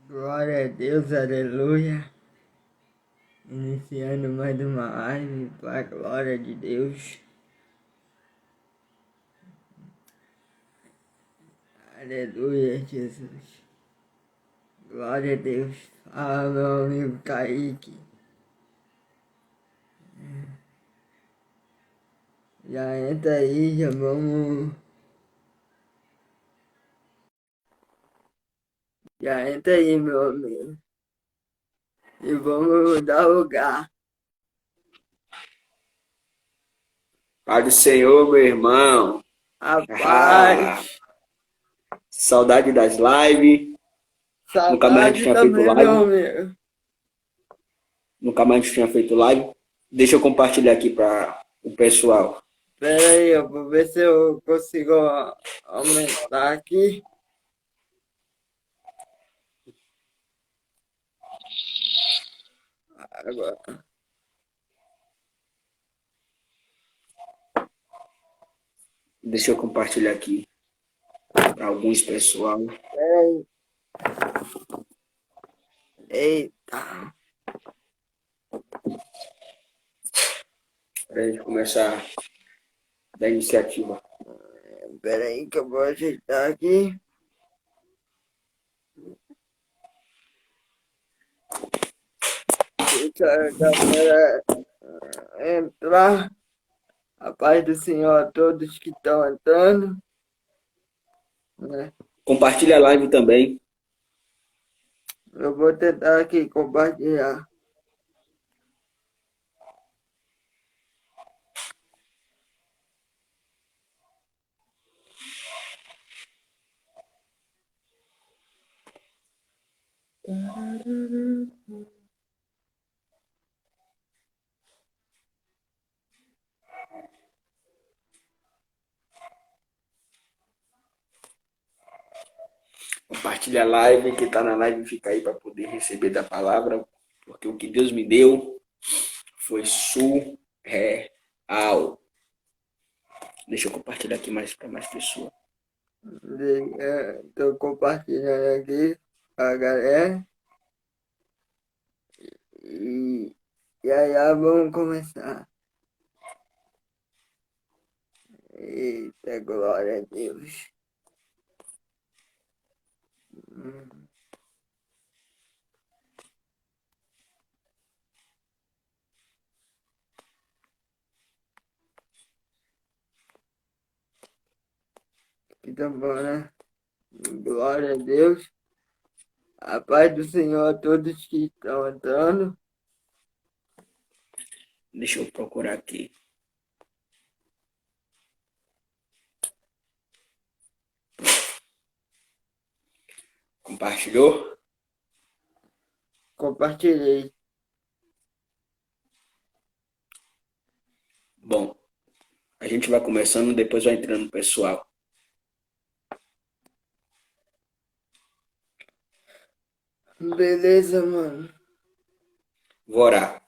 Glória a Deus, aleluia. Iniciando mais uma live para a glória de Deus. Aleluia, Jesus. Glória a Deus. Fala, meu amigo Kaique. Já entra aí, já vamos. Já entra aí, meu amigo. E vamos dar lugar. Pai do Senhor, meu irmão. A Ah, paz. saudade das lives. Nunca mais a gente Saudade tinha feito também, meu live. amigo. Nunca mais a gente tinha feito live. Deixa eu compartilhar aqui para o pessoal. Pera aí, eu vou ver se eu consigo aumentar aqui. Agora. Deixa eu compartilhar aqui para alguns pessoal. Pera aí. Eita. Para a gente começar da iniciativa. Pera aí que eu vou ajeitar aqui. Deixa a galera entrar. A paz do Senhor a todos que estão entrando, né? Compartilha a live também. Eu vou tentar aqui compartilhar. Compartilha a live. Quem está na live fica aí para poder receber da palavra. Porque o que Deus me deu foi surreal. Deixa eu compartilhar aqui mais para mais pessoas. Estou compartilhando aqui com a galera. E, e aí, vamos começar. Eita, glória a Deus. Hum, Que tá bom, né? Glória a Deus. A paz do Senhor a todos que estão entrando. Deixa eu procurar aqui. Compartilhou? Compartilhei. Bom, a gente vai começando, depois vai entrando o pessoal. Beleza, mano. Vou orar.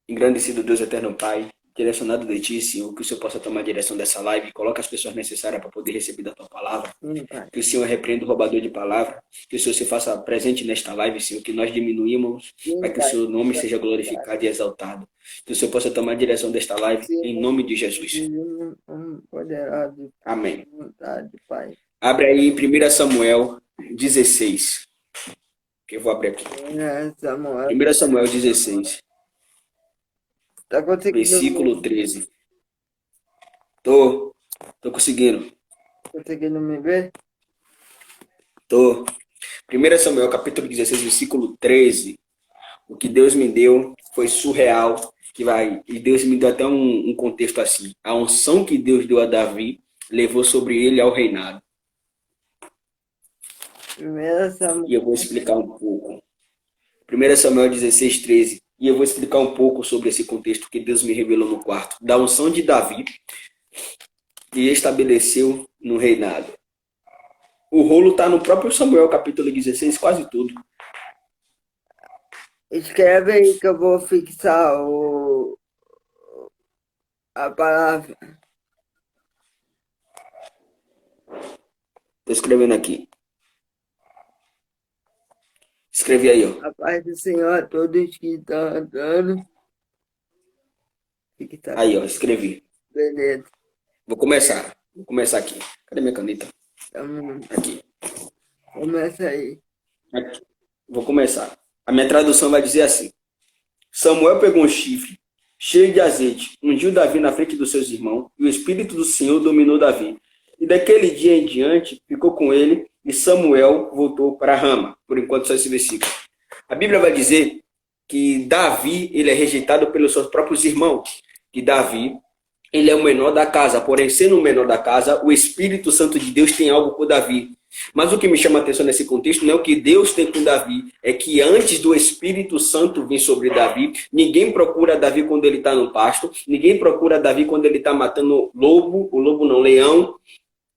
Engrandecido Deus eterno Pai, direcionado de Ti, Senhor, que o Senhor possa tomar a direção dessa live, coloca as pessoas necessárias para poder receber da Tua palavra. Sim, pai. Que o Senhor repreenda o roubador de palavra, que o Senhor se faça presente nesta live, Senhor, que nós diminuímos, para Sim, que o pai. seu nome seja glorificado e exaltado. Que o Senhor possa tomar a direção desta live, em Sim, nome de Jesus. poderoso, Amém. vontade, pai. Abre aí em 1 Samuel 16, que eu vou abrir aqui. Samuel, 1 Samuel 16, tá versículo 13. Tô conseguindo. conseguindo me ver? Tô. 1 Samuel capítulo 16, versículo 13. O que Deus me deu foi surreal. E Deus me deu até um contexto assim. A unção que Deus deu a Davi levou sobre ele ao reinado. Primeiro E eu vou Samuel, explicar um pouco. 1 Samuel 16, 13. E eu vou explicar um pouco sobre esse contexto que Deus me revelou no quarto. Da unção de Davi e estabeleceu no reinado. O rolo está no próprio Samuel capítulo 16, quase tudo. escreve aí que eu vou fixar a palavra. Estou escrevendo aqui. Escrevi aí, ó. A paz do Senhor a todos que estão andando. Que tá Aí, ó, escrevi. beleza. Vou começar. Vou começar aqui. Cadê minha caneta? Aqui. Começa aí. Aqui. Vou começar. A minha tradução vai dizer assim: Samuel pegou um chifre cheio de azeite, ungiu Davi na frente dos seus irmãos, e o Espírito do Senhor dominou Davi. E daquele dia em diante, ficou com ele, e Samuel voltou para Rama. Por enquanto, só esse versículo. A Bíblia vai dizer que Davi, ele é rejeitado pelos seus próprios irmãos. Que Davi, ele é o menor da casa. Porém, sendo o menor da casa, o Espírito Santo de Deus tem algo com Davi. Mas o que me chama a atenção nesse contexto não é o que Deus tem com Davi, é que antes do Espírito Santo vir sobre Davi, ninguém procura Davi quando ele está no pasto, ninguém procura Davi quando ele está matando leão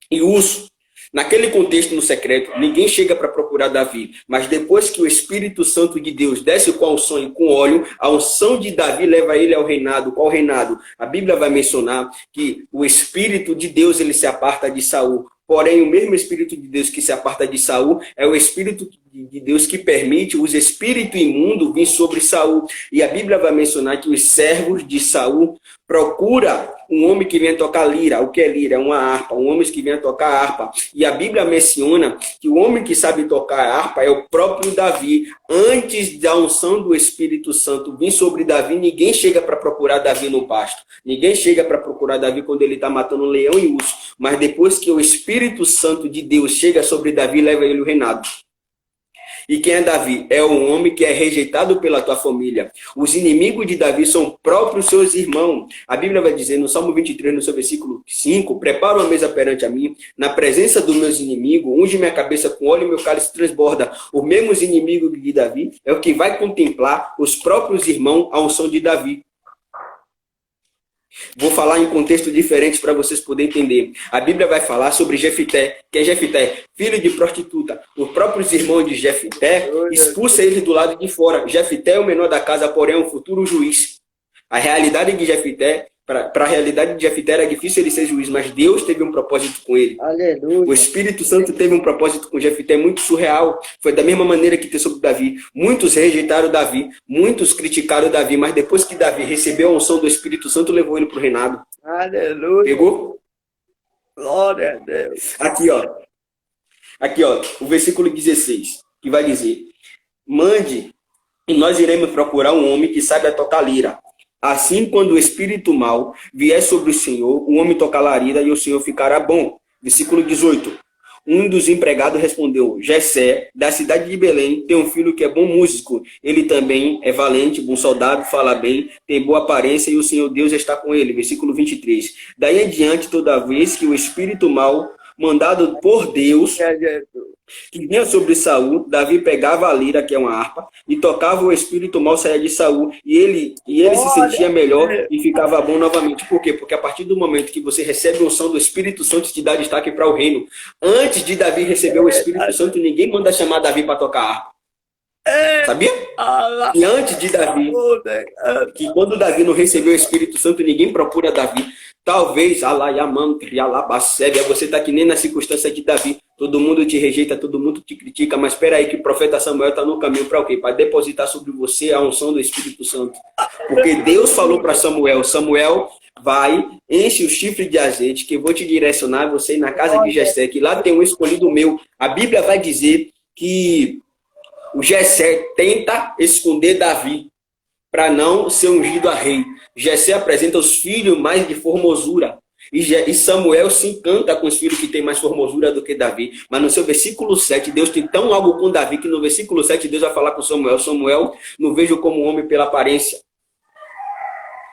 e urso. Naquele contexto no secreto, ninguém chega para procurar Davi, mas depois que o Espírito Santo de Deus desce com a unção e com óleo, a unção de Davi leva ele ao reinado. Qual reinado? A Bíblia vai mencionar que o Espírito de Deus ele se aparta de Saul. Porém, o mesmo Espírito de Deus que se aparta de Saul é o Espírito de Deus que permite os espíritos imundos vir sobre Saul. E a Bíblia vai mencionar que os servos de Saul procura um homem que venha tocar lira. O que é lira? É uma harpa. Um homem que venha tocar harpa. E a Bíblia menciona que o homem que sabe tocar harpa é o próprio Davi. Antes da unção do Espírito Santo vir sobre Davi, ninguém chega para procurar Davi no pasto. Ninguém chega para procurar Davi quando ele está matando um leão e urso. Mas depois que o Espírito Santo de Deus chega sobre Davi, leva ele ao reinado. E quem é Davi? É um homem que é rejeitado pela tua família. Os inimigos de Davi são próprios seus irmãos. A Bíblia vai dizer no Salmo 23, no seu versículo 5, prepara uma mesa perante a mim, na presença dos meus inimigos, unge minha cabeça com óleo e meu cálice transborda. Os mesmos inimigos de Davi é o que vai contemplar os próprios irmãos à unção de Davi. Vou falar em contexto diferente para vocês poderem entender. A Bíblia vai falar sobre Jefité. Quem é Jefité? Filho de prostituta. Os próprios irmãos de Jefité expulsam ele do lado de fora. Jefité é o menor da casa, porém é um futuro juiz. A realidade de Jefité, para a realidade de Jefité era difícil ele ser juiz, mas Deus teve um propósito com ele. Aleluia. O Espírito Santo teve um propósito com Jefité muito surreal. Foi da mesma maneira que teve sobre Davi. Muitos rejeitaram Davi, muitos criticaram Davi, mas depois que Davi recebeu a unção do Espírito Santo, levou ele para o reinado. Aleluia. Pegou? Glória a Deus. Aqui, ó, o versículo 16, que vai dizer: mande, e nós iremos procurar um homem que saiba tocar lira. Assim, quando o espírito mau vier sobre o Senhor, o homem tocará a lira e o Senhor ficará bom. Versículo 18. Um dos empregados respondeu: Jessé, da cidade de Belém, tem um filho que é bom músico. Ele também é valente, bom soldado, fala bem, tem boa aparência e o Senhor Deus está com ele. Versículo 23. Daí em diante, toda vez que o espírito mau, mandado por Deus, que vinha sobre Saul, Davi pegava a lira, que é uma harpa, e tocava, o espírito mau saía de Saul, e ele se sentia melhor e ficava bom novamente. Por quê? Porque a partir do momento que você recebe a unção do Espírito Santo, te dá destaque para o reino. Antes de Davi receber o Espírito Santo, ninguém manda chamar Davi para tocar harpa. Sabia? E antes de Davi, que quando Davi não recebeu o Espírito Santo, ninguém procura Davi. Talvez, você está que nem na circunstância de Davi. Todo mundo te rejeita, todo mundo te critica, mas espera aí que o profeta Samuel está no caminho para o quê? Para depositar sobre você a unção do Espírito Santo. Porque Deus falou para Samuel: Samuel, vai, enche o chifre de azeite, que eu vou te direcionar, você ir na casa de Jessé, que lá tem um escolhido meu. A Bíblia vai dizer que o Jessé tenta esconder Davi para não ser ungido a rei. Jessé apresenta os filhos mais de formosura. E Samuel se encanta com os filhos que têm mais formosura do que Davi. Mas no seu versículo 7, Deus tem tão algo com Davi que no versículo 7 Deus vai falar com Samuel: Samuel, não vejo como homem pela aparência,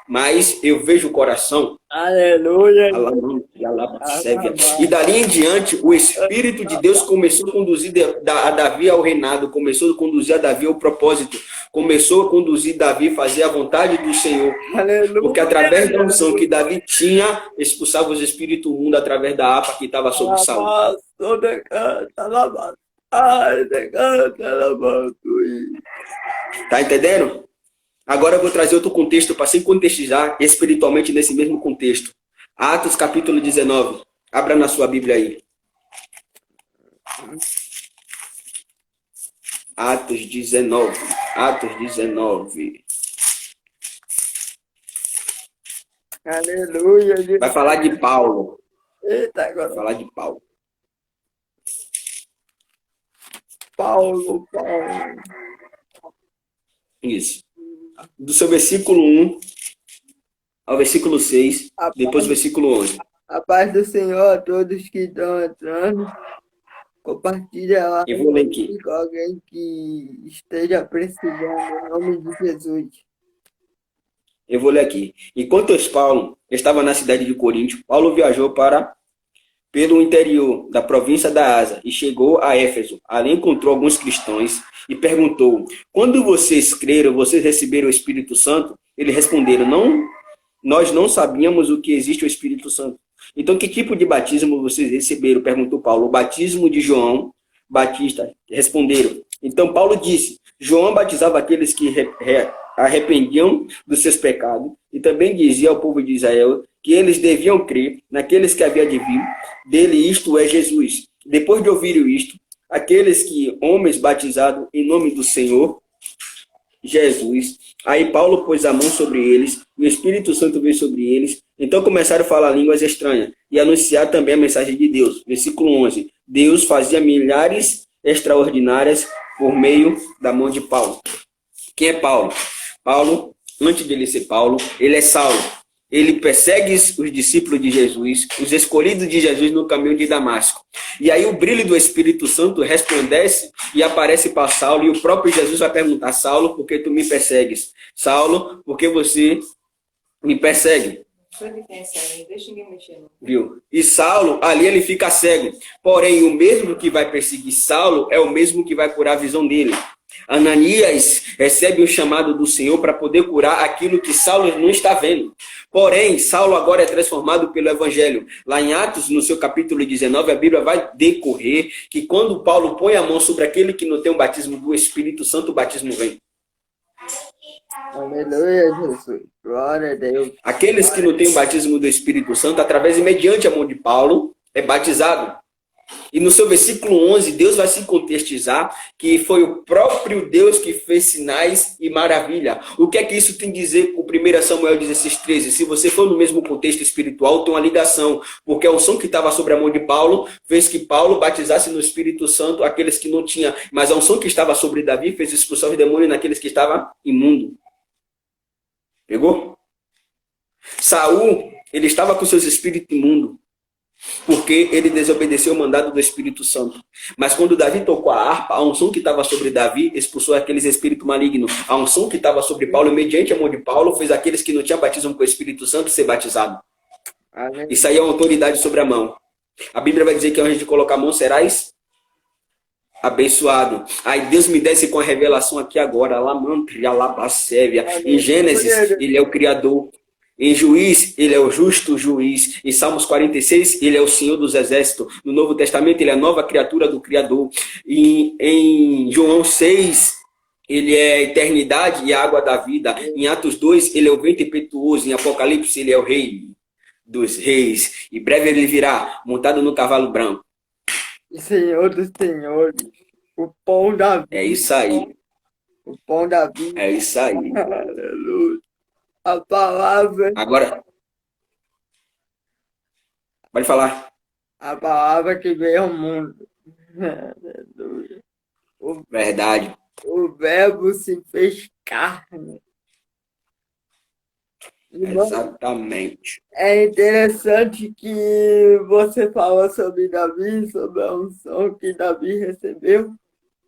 mas eu vejo o coração. Aleluia. E dali em diante, o Espírito de Deus começou a conduzir a Davi ao reinado, começou a conduzir a Davi ao propósito, começou a conduzir Davi a fazer a vontade do Senhor. Aleluia. Porque através da unção que Davi tinha, expulsava os espíritos imundos através da harpa que estava sobre Saul. Tá entendendo? Agora eu vou trazer outro contexto para se contextualizar espiritualmente nesse mesmo contexto. Atos capítulo 19. Abra na sua Bíblia aí. Atos 19. Atos 19. Aleluia. Vai falar de Paulo. Eita, Vai agora. falar de Paulo. Paulo. Isso. Do seu versículo 1 ao versículo 6, A depois paz, o versículo 11. a paz do Senhor a todos que estão entrando. Compartilha lá Eu vou ler aqui. com alguém que esteja precisando, em nome de Jesus. Eu vou ler aqui. Enquanto Paulo estava na cidade de Corinto, Paulo viajou pelo interior da província da Ásia e chegou a Éfeso. Ali encontrou alguns cristãos e perguntou: quando vocês creram, vocês receberam o Espírito Santo? Eles responderam: não, nós não sabíamos o que existe o Espírito Santo. Então, que tipo de batismo vocês receberam? Perguntou Paulo. O batismo de João Batista. Responderam. Então, Paulo disse: João batizava aqueles que arrependiam dos seus pecados e também dizia ao povo de Israel que eles deviam crer naqueles que havia de vir dele, isto é, Jesus. Depois de ouvirem isto, aqueles que, homens batizados em nome do Senhor Jesus, aí Paulo pôs a mão sobre eles, e o Espírito Santo veio sobre eles, então começaram a falar línguas estranhas, e anunciar também a mensagem de Deus. Versículo 11, Deus fazia milhares extraordinárias por meio da mão de Paulo. Quem é Paulo? Paulo, antes de ele ser Paulo, ele é Saulo. Ele persegue os discípulos de Jesus, os escolhidos de Jesus no caminho de Damasco. E aí o brilho do Espírito Santo resplandece e aparece para Saulo, e o próprio Jesus vai perguntar: Saulo, por que tu me persegues? Saulo, por que você me persegue? Viu? E Saulo, ali ele fica cego. Porém, o mesmo que vai perseguir Saulo é o mesmo que vai curar a visão dele. Ananias recebe o chamado do Senhor para poder curar aquilo que Saulo não está vendo. Porém, Saulo agora é transformado pelo Evangelho. Lá em Atos, no seu capítulo 19, a Bíblia vai decorrer que quando Paulo põe a mão sobre aquele que não tem o batismo do Espírito Santo, o batismo vem. Aleluia, Jesus. Glória a Deus. Aqueles que não têm o batismo do Espírito Santo, através e mediante a mão de Paulo, é batizado. E no seu versículo 11, Deus vai se contextualizar que foi o próprio Deus que fez sinais e maravilha. O que é que isso tem a dizer com 1 Samuel 16:13? Se você for no mesmo contexto espiritual, tem uma ligação. Porque a unção que estava sobre a mão de Paulo fez que Paulo batizasse no Espírito Santo aqueles que não tinham. Mas a unção que estava sobre Davi fez expulsar os demônios naqueles que estavam imundos. Pegou? Saul, ele estava com seus espíritos imundos, porque ele desobedeceu o mandado do Espírito Santo. Mas quando Davi tocou a harpa, a unção que estava sobre Davi expulsou aqueles espíritos malignos. A unção que estava sobre Paulo, mediante a mão de Paulo, fez aqueles que não tinham batismo com o Espírito Santo ser batizados. Isso aí é uma autoridade sobre a mão. A Bíblia vai dizer que antes de colocar a mão serás abençoado. Aí Deus me desce com a revelação aqui agora. Em Gênesis, ele é o Criador. Em Juiz, ele é o justo juiz. Em Salmos 46, ele é o Senhor dos exércitos. No Novo Testamento, ele é a nova criatura do Criador. Em João 6, ele é a eternidade e a água da vida. Em Atos 2, ele é o vento impetuoso. Em Apocalipse, ele é o rei dos reis. E breve ele virá, montado no cavalo branco. Senhor dos senhores, o pão da vida. É isso aí. O pão da vida. É isso aí. Aleluia. A palavra. Agora, pode falar. A palavra que veio ao mundo. Aleluia. Verdade. O verbo se fez carne. Exatamente. É interessante que você falou sobre Davi, sobre a unção que Davi recebeu.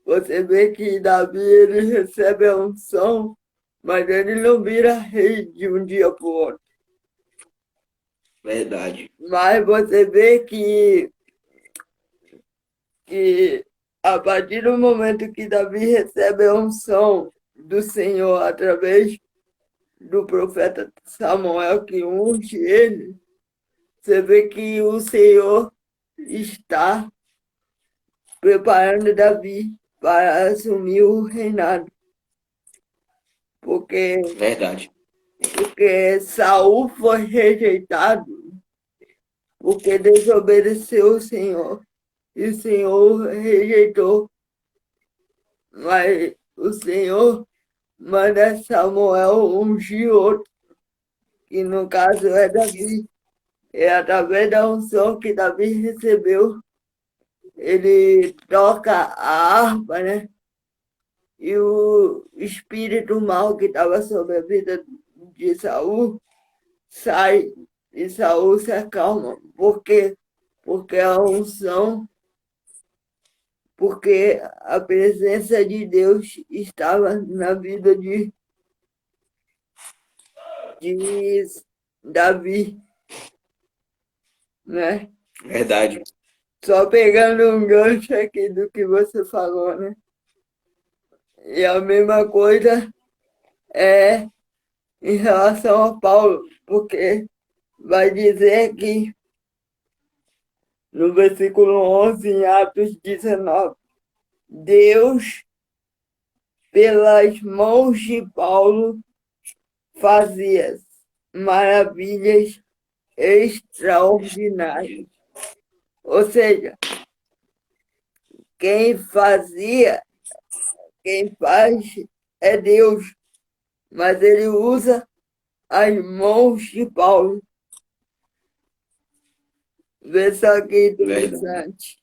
Você vê que Davi ele recebe a unção, mas ele não vira rei de um dia para o outro. Verdade. Mas você vê que a partir do momento que Davi recebe a unção do Senhor através do profeta Samuel que unge ele, você vê que o Senhor está preparando Davi para assumir o reinado. Verdade. Porque Saul foi rejeitado, porque desobedeceu o Senhor. E o Senhor rejeitou mas o Senhor manda Samuel ungir outro, que no caso é Davi. É através da unção que Davi recebeu, ele toca a harpa, né? E o espírito mal que estava sobre a vida de Saul sai e Saul se acalma. Por quê? Porque a unção, porque a presença de Deus estava na vida de Davi, né? Verdade. Só pegando um gancho aqui do que você falou, né? E a mesma coisa é em relação a Paulo, porque vai dizer que no versículo 11, em Atos 19, Deus, pelas mãos de Paulo, fazia maravilhas extraordinárias. Ou seja, quem fazia, quem faz é Deus, mas ele usa as mãos de Paulo. Vê só que Verdade. interessante.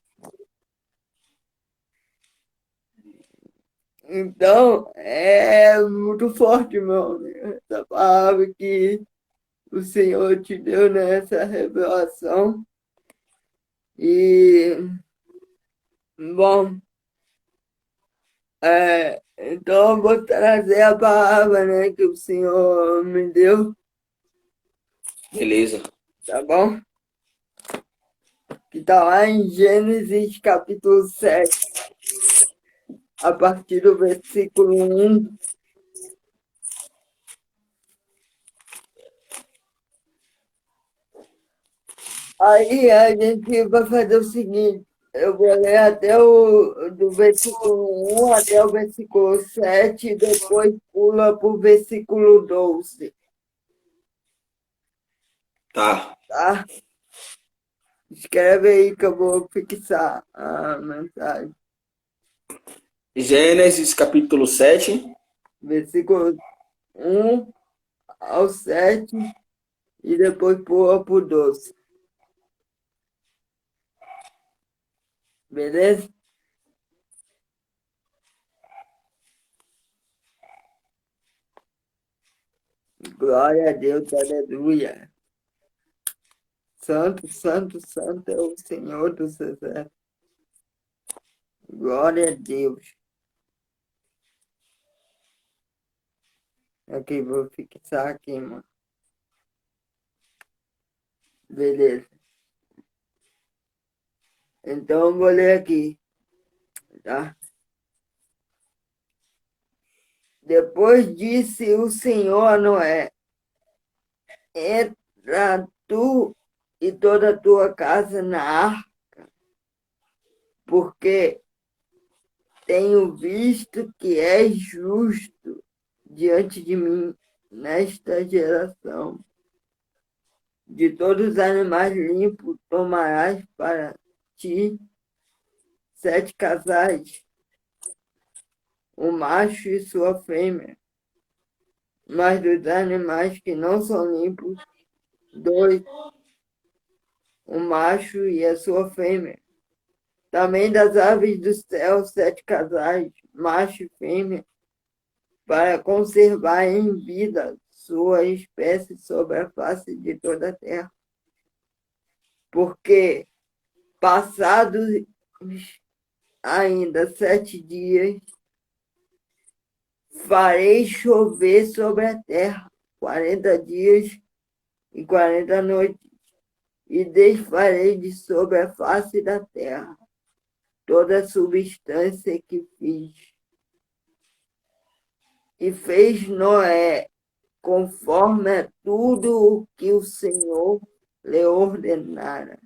Então, é muito forte, meu amigo, essa palavra que o Senhor te deu nessa revelação. E, bom, então eu vou trazer a palavra, né, que o Senhor me deu, Beleza. tá bom? Que está lá em Gênesis capítulo 7, a partir do versículo 1. Aí a gente vai fazer o seguinte, eu vou ler até do versículo 1 até o versículo 7 e depois pula para o versículo 12, Tá. tá? Escreve aí que eu vou fixar a mensagem. Gênesis capítulo 7. Versículo 1 ao 7 e depois pula para o 12. Beleza? Glória a Deus, aleluia. Santo, santo, santo é o Senhor dos exércitos. Glória a Deus. Aqui, vou fixar aqui, mano. Beleza. Então, eu vou ler aqui, tá? Depois disse o Senhor a Noé: entra tu e toda a tua casa na arca, porque tenho visto que és justo diante de mim nesta geração. De todos os animais limpos tomarás para ti 7 casais, o macho e sua fêmea. Mas dos animais que não são limpos, 2, o macho e a sua fêmea. Também das aves do céu, 7 casais, macho e fêmea, para conservar em vida sua espécie sobre a face de toda a terra. Porque, passados ainda 7 dias, farei chover sobre a terra 40 dias e 40 noites, e desfarei de sobre a face da terra toda a substância que fiz. E fez Noé conforme a tudo o que o Senhor lhe ordenara.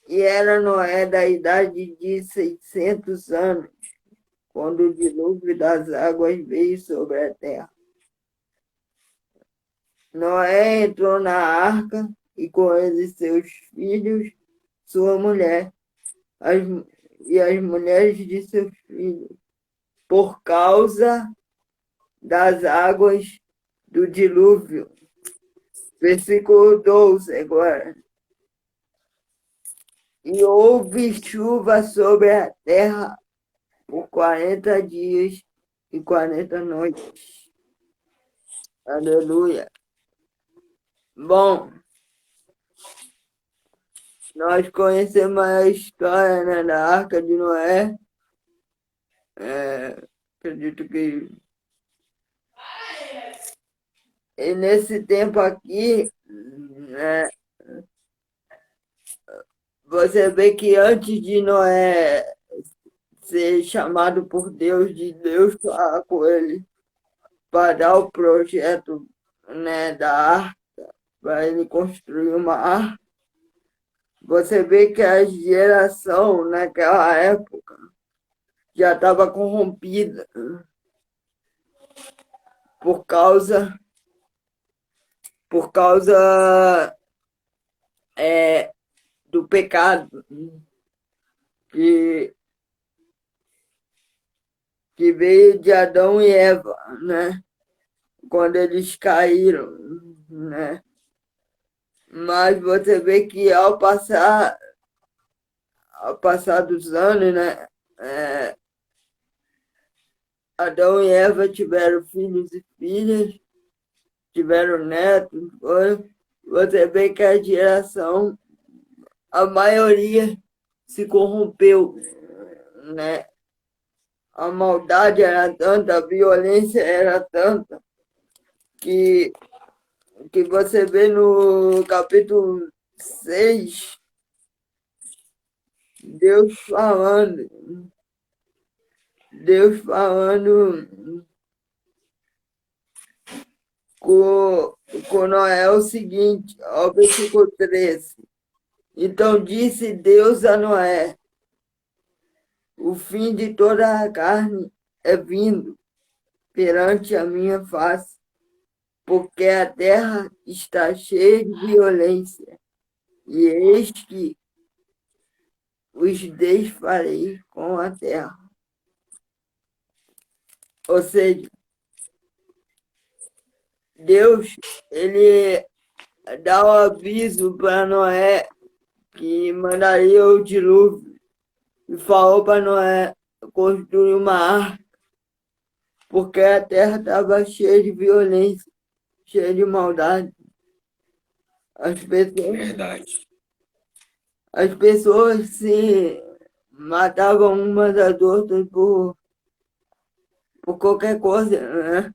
E era Noé da idade de 600 anos, quando o dilúvio das águas veio sobre a terra. Noé entrou na arca e com ele seus filhos, sua mulher, e as mulheres de seus filhos, por causa das águas do dilúvio. Versículo 12 agora. E houve chuva sobre a terra por 40 dias e 40 noites. Aleluia. Bom, nós conhecemos a história, né, da Arca de Noé. Acredito que e nesse tempo aqui, né, você vê que antes de Noé ser chamado por Deus, de Deus falar com ele para dar o projeto, né, da arca, para ele construir uma arca, você vê que a geração naquela época já estava corrompida por causa, por causa do pecado que, que veio de Adão e Eva, né? Quando eles caíram, né? Mas você vê que ao passar dos anos, né? Adão e Eva tiveram filhos e filhas, tiveram netos, você vê que a geração, a maioria se corrompeu, né? A maldade era tanta, a violência era tanta, que, que você vê no capítulo 6 Deus falando, Deus falando com Noé o seguinte, ao versículo 13. Então disse Deus a Noé: o fim de toda a carne é vindo perante a minha face, porque a terra está cheia de violência, e eis que os desfarei com a terra. Ou seja, Deus, ele dá o aviso para Noé que mandaria o dilúvio e falou para Noé construir uma arca, porque a terra estava cheia de violência, cheia de maldade. As pessoas, Verdade. as pessoas se matavam umas às outras por qualquer coisa, né?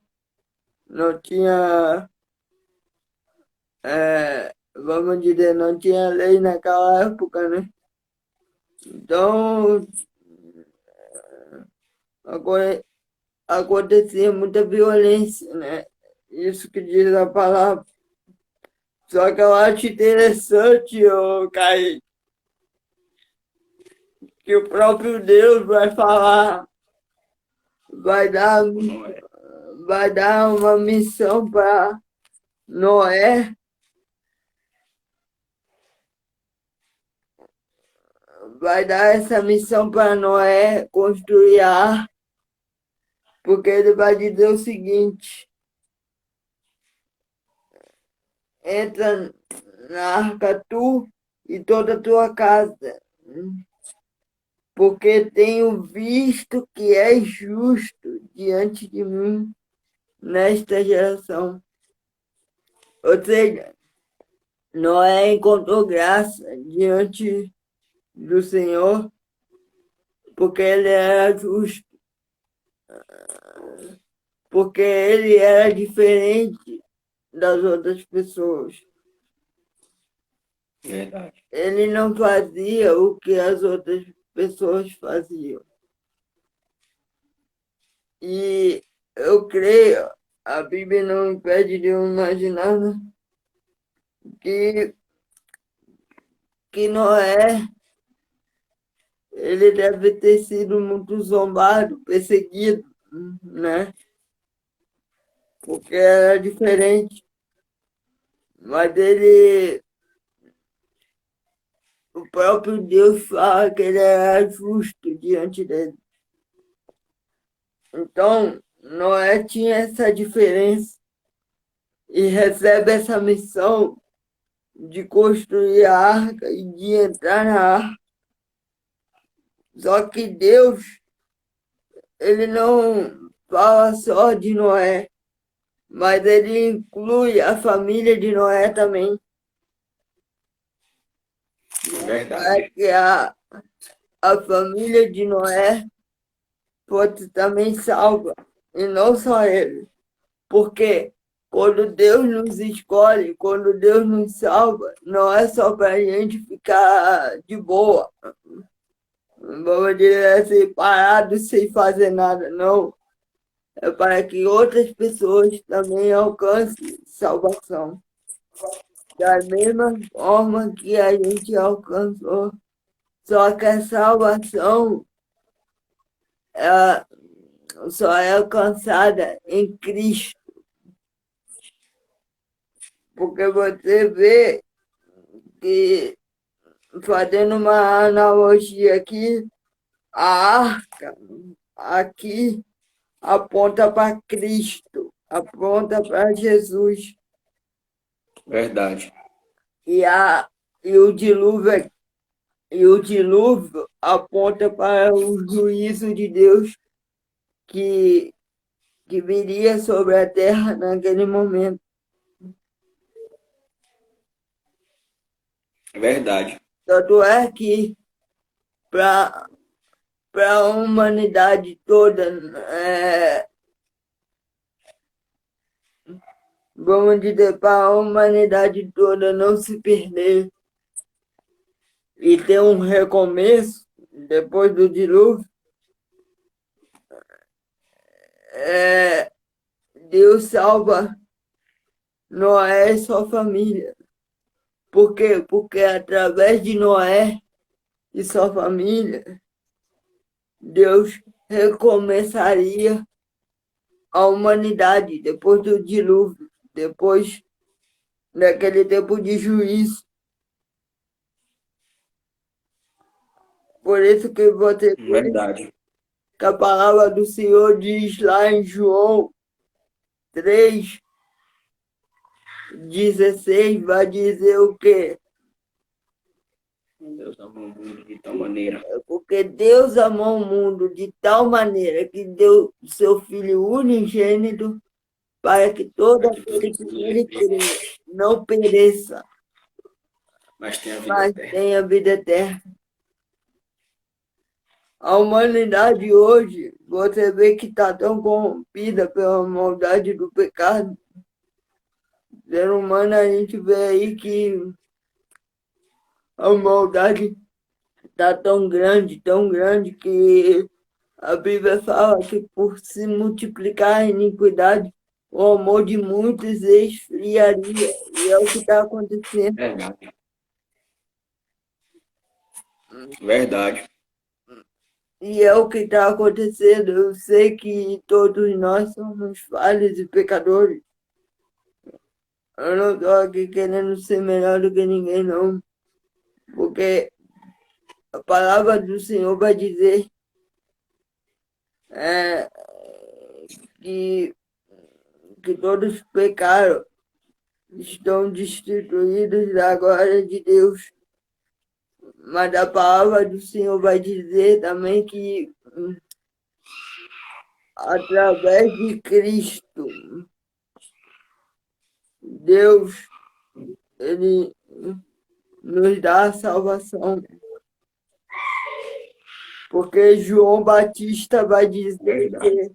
Não tinha, vamos dizer, não tinha lei naquela época, né? Então, agora acontecia muita violência, né? Isso que diz a palavra. Só que eu acho interessante, Caio, que o próprio Deus vai falar, vai dar, vai dar uma missão para Noé, vai dar essa missão para Noé construir a arca, porque ele vai dizer o seguinte: entra na arca tu e toda a tua casa, porque tenho visto que és justo diante de mim nesta geração. Ou seja, Noé encontrou graça diante do Senhor, porque ele era justo, porque ele era diferente das outras pessoas. Verdade. Ele não fazia o que as outras pessoas faziam. E eu creio, a Bíblia não impede de eu imaginar, né, que, que Noé, ele deve ter sido muito zombado, perseguido, né? Porque era diferente. Mas ele, o próprio Deus fala que ele era justo diante dele. Então, Noé tinha essa diferença e recebe essa missão de construir a arca e de entrar na arca. Só que Deus, ele não fala só de Noé, mas ele inclui a família de Noé também, para Verdade. que a família de Noé fosse também salva, e não só ele. Porque quando Deus nos escolhe, quando Deus nos salva, não é só para a gente ficar de boa, vamos dizer assim, parado sem fazer nada, não. É para que outras pessoas também alcancem salvação. Da mesma forma que a gente alcançou. Só que a salvação ela só é alcançada em Cristo. Porque você vê que, fazendo uma analogia aqui, a arca aqui aponta para Cristo, aponta para Jesus. Verdade. E, e, o dilúvio, e o dilúvio aponta para o juízo de Deus que, que viria sobre a terra naquele momento. Verdade. Tanto é que para a humanidade toda, vamos dizer, para a humanidade toda não se perder e ter um recomeço depois do dilúvio, é, Deus salva Noé e sua família. Por quê? Porque através de Noé e sua família, Deus recomeçaria a humanidade depois do dilúvio, depois daquele tempo de juízo. Por isso que você vê Verdade. que a palavra do Senhor diz lá em João 3:16, vai dizer o quê? Deus amou o mundo de tal maneira. Porque Deus amou o mundo de tal maneira que deu o seu Filho unigênito para que todo Para que aquele todos que nele, nele crê não pereça, mas tenha a vida mas eterna. tenha vida eterna. A humanidade hoje, você vê que está tão corrompida pela maldade do pecado. Ser humano, a gente vê aí que a maldade está tão grande, que a Bíblia fala que por se multiplicar a iniquidade, o amor de muitos esfriaria. E é o que está acontecendo. Verdade. Verdade. E é o que está acontecendo. Eu sei que todos nós somos falhos e pecadores. Eu não estou aqui querendo ser melhor do que ninguém, não. Porque a palavra do Senhor vai dizer é, que, que todos pecaram, estão destituídos da glória de Deus. Mas a palavra do Senhor vai dizer também que através de Cristo, Deus, ele nos dá a salvação. Porque Verdade.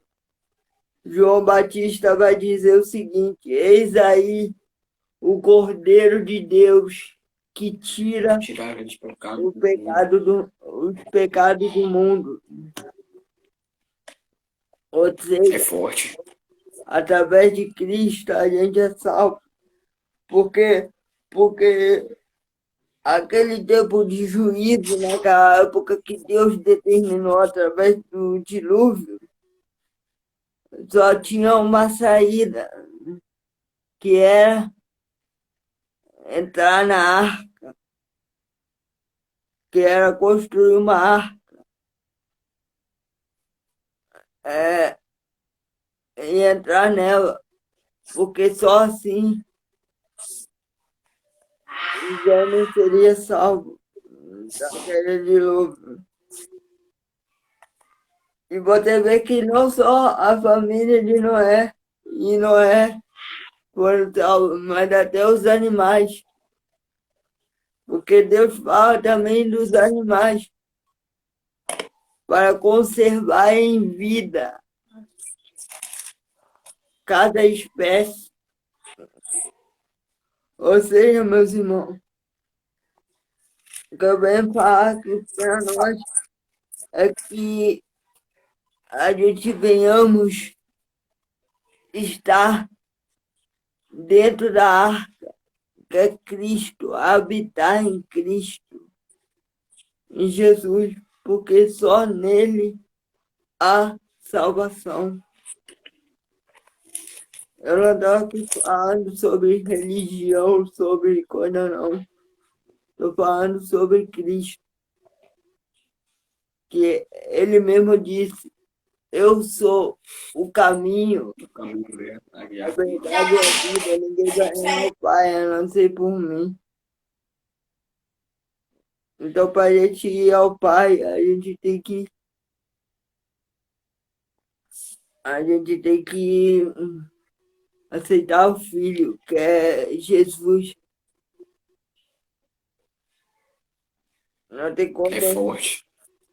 João Batista vai dizer o seguinte: eis aí o Cordeiro de Deus que tira Tirar eles pecado o do mundo. os pecados do mundo. Ou É seja, forte. através de Cristo a gente é salvo. Porque, porque aquele tempo de juízo, naquela época que Deus determinou através do dilúvio, só tinha uma saída, que era entrar na arca. que era construir uma arca e entrar nela, porque só assim Israel não seria salvo daquele dilúvio. E você vê que não só a família de Noé e Noé foram salvos, mas até os animais. Porque Deus fala também dos animais para conservar em vida cada espécie. Ou seja, meus irmãos, o que eu venho falar aqui para nós é que a gente venhamos estar dentro da arca, que é Cristo, habitar em Cristo, em Jesus, porque só nele há salvação. Eu não estou aqui falando sobre religião, sobre coisa não. Estou falando sobre Cristo, que ele mesmo disse, eu sou o caminho, O caminho, verdade, a verdade e a vida, ninguém vai ao Pai, a não ser por mim. Então, para a gente ir ao Pai, a gente tem que aceitar o Filho, que é Jesus. Não tem é como, forte.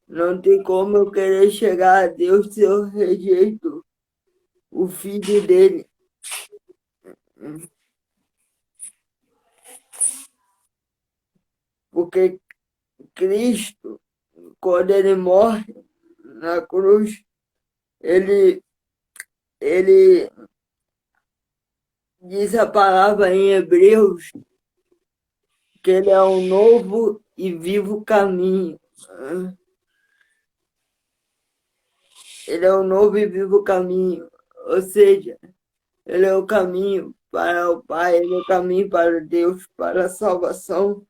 não tem como eu querer chegar a Deus se eu rejeito o Filho dele. Porque Cristo, quando ele morre na cruz, ele, ele diz a palavra em Hebreus que ele é um novo e vivo caminho. Ele é um novo e vivo caminho. Ou seja, ele é o caminho para o Pai, ele é o caminho para Deus, para a salvação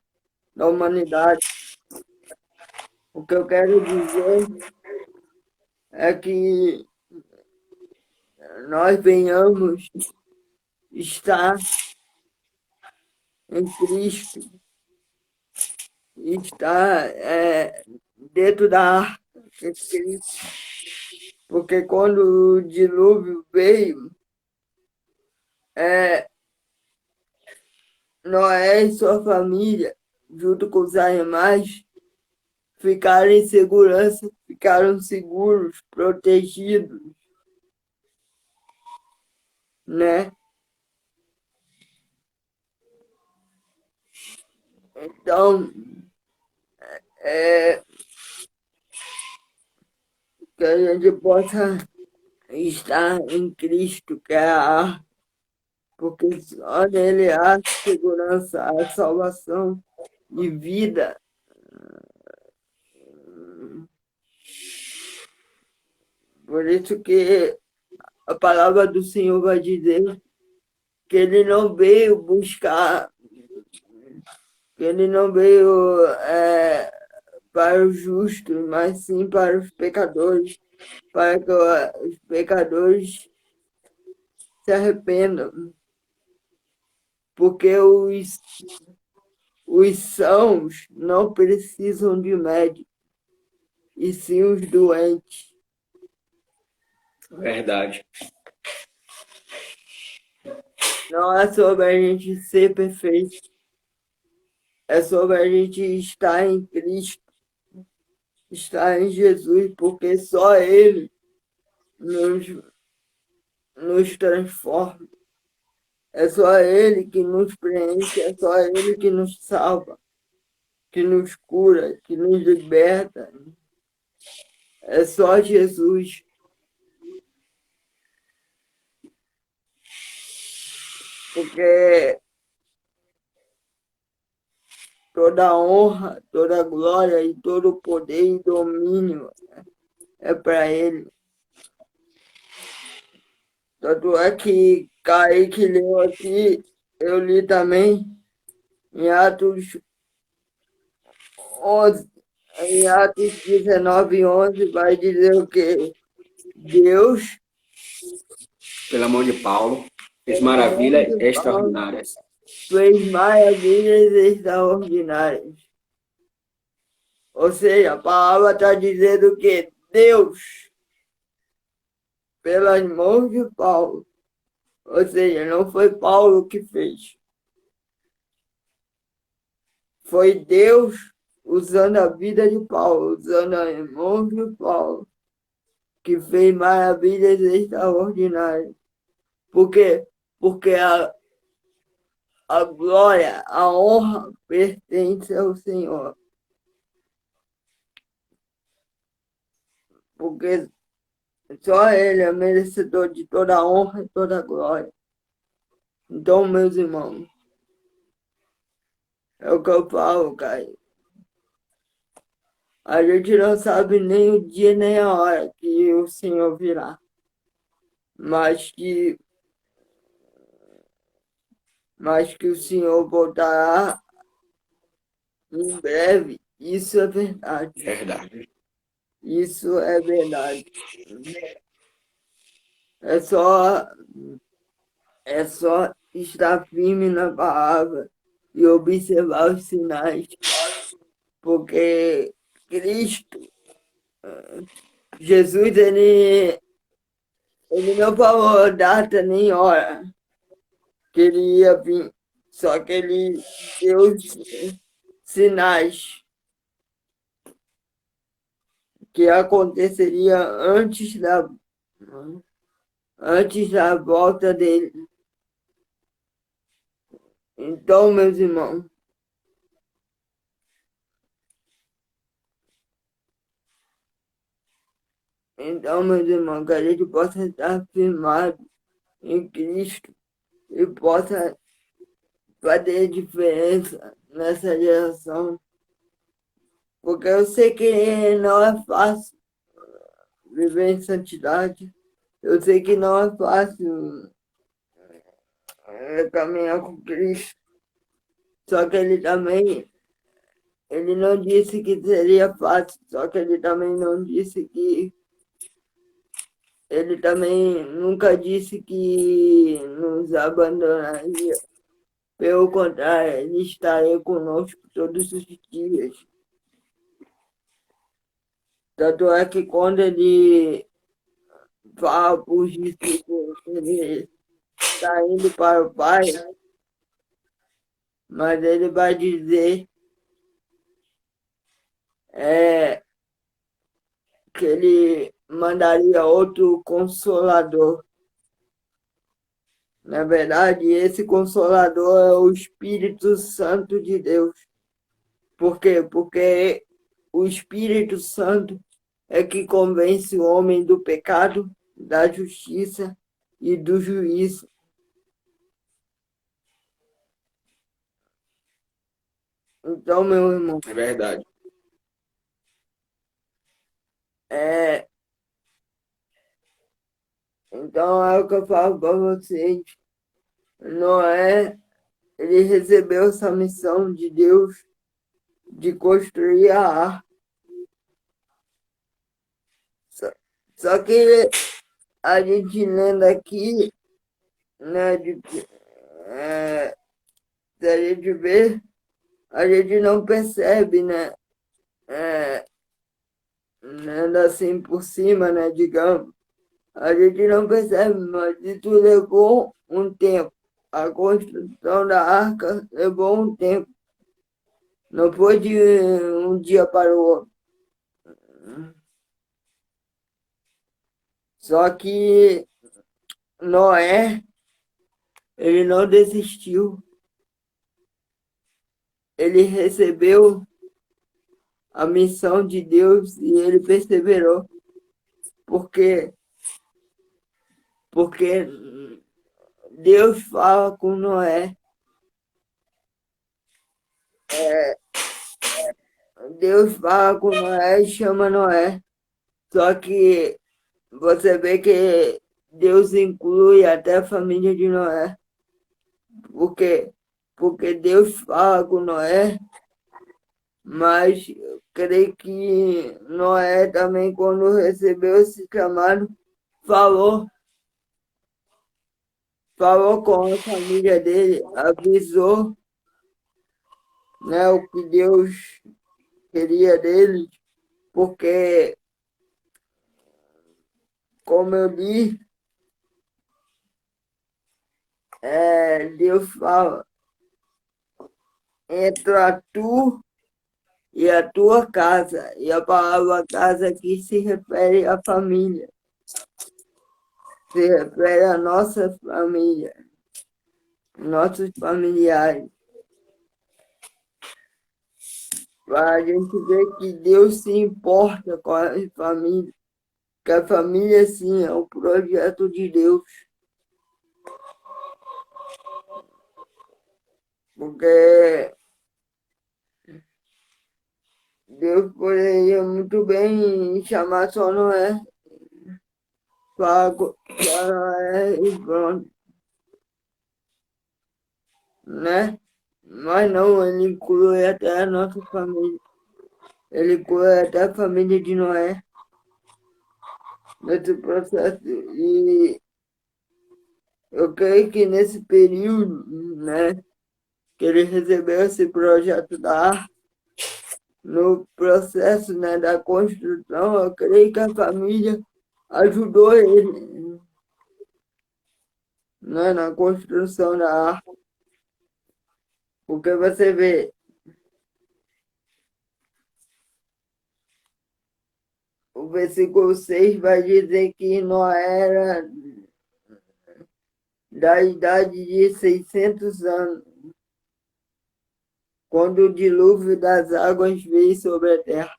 da humanidade. O que eu quero dizer é que nós venhamos estar em Cristo, estar dentro da arca de Cristo. Porque quando o dilúvio veio, Noé e sua família, junto com os animais, ficaram em segurança, ficaram seguros, protegidos, né? Então, que a gente possa estar em Cristo, que é a arca, porque só nele há segurança, há salvação e vida. Por isso que a palavra do Senhor vai dizer que ele não veio buscar, que ele não veio para os justos, mas sim para os pecadores, para que os pecadores se arrependam, porque os sãos não precisam de médico, e sim os doentes. Verdade. Não é sobre a gente ser perfeito, é sobre a gente estar em Cristo, estar em Jesus, porque só Ele nos transforma. É só Ele que nos preenche, é só Ele que nos salva, que nos cura, que nos liberta. É só Jesus. Porque toda honra, toda glória e todo poder e domínio é para Ele. Tanto é que Kaique leu aqui, eu li também em Atos 11, Em Atos 19:11 vai dizer o quê? Deus, Pela mão de Paulo, fez pela mão maravilhas de Paulo, extraordinárias. fez maravilhas extraordinárias. Ou seja, a palavra está dizendo que Deus, pelas mãos de Paulo, ou seja, não foi Paulo que fez, foi Deus usando a vida de Paulo, usando as mãos de Paulo, que fez maravilhas extraordinárias. Por quê? Porque a glória, a honra pertence ao Senhor. Porque só Ele é merecedor de toda a honra e toda a glória. Então, meus irmãos, é o que eu falo, cara. A gente não sabe nem o dia nem a hora que o Senhor virá. Mas que, mas que o Senhor voltará em breve. Isso é verdade. Verdade. Isso é verdade. É só, é só estar firme na palavra e observar os sinais. Porque Cristo, Jesus, ele não falou data nem hora que ele ia vir. Só que ele deu sinais que aconteceria antes da volta dele. Então, meus irmãos, que a gente possa estar firmado em Cristo e possa fazer diferença nessa geração. Porque eu sei que não é fácil viver em santidade. Eu sei que não é fácil caminhar com Cristo. Só que ele não disse que seria fácil, só que ele também não disse que, ele também nunca disse que nos abandonaria. Pelo contrário, ele estaria conosco todos os dias. Tanto é que quando ele fala para os discípulos, ele está indo para o Pai, mas ele vai dizer é, que ele mandaria outro consolador. Na verdade, esse consolador é o Espírito Santo de Deus. Por quê? Porque o Espírito Santo é que convence o homem do pecado, da justiça e do juízo. Então, meu irmão, É verdade. é, então é o que eu falo para vocês. Noé, ele recebeu essa missão de Deus de construir a arca. Só, só que a gente lendo aqui, né, é, se a gente vê, a gente não percebe, né? É, lendo assim por cima, né, digamos, a gente não percebe, mas isso levou um tempo. A construção da arca levou um tempo. Não foi de um dia para o outro. Só que Noé, ele não desistiu. Ele recebeu a missão de Deus e ele perseverou. Por quê? Porque Deus fala com Noé. Deus fala com Noé e chama Noé. Só que você vê que Deus inclui até a família de Noé. Por quê? Porque Deus fala com Noé Mas eu creio que Noé também, quando recebeu esse chamado, falou, falou com a família dele, avisou, né, o que Deus queria dele, porque, como eu disse, Deus fala, entra tu e a tua casa. E a palavra casa aqui se refere à família, se refere à nossa família, nossos familiares. Para a gente ver que Deus se importa com a família, que a família, sim, é um projeto de Deus. Porque Deus poderia muito bem chamar só Noé, só Noé e pronto, né? Mas não, ele inclui até a nossa família. Ele inclui até a família de Noé nesse processo. E eu creio que nesse período, né, que ele recebeu esse projeto da arca, no processo, né, da construção, eu creio que a família ajudou ele, né, na construção da arca. Porque você vê, o versículo 6 vai dizer que Noé era da idade de 600 anos, quando o dilúvio das águas veio sobre a terra.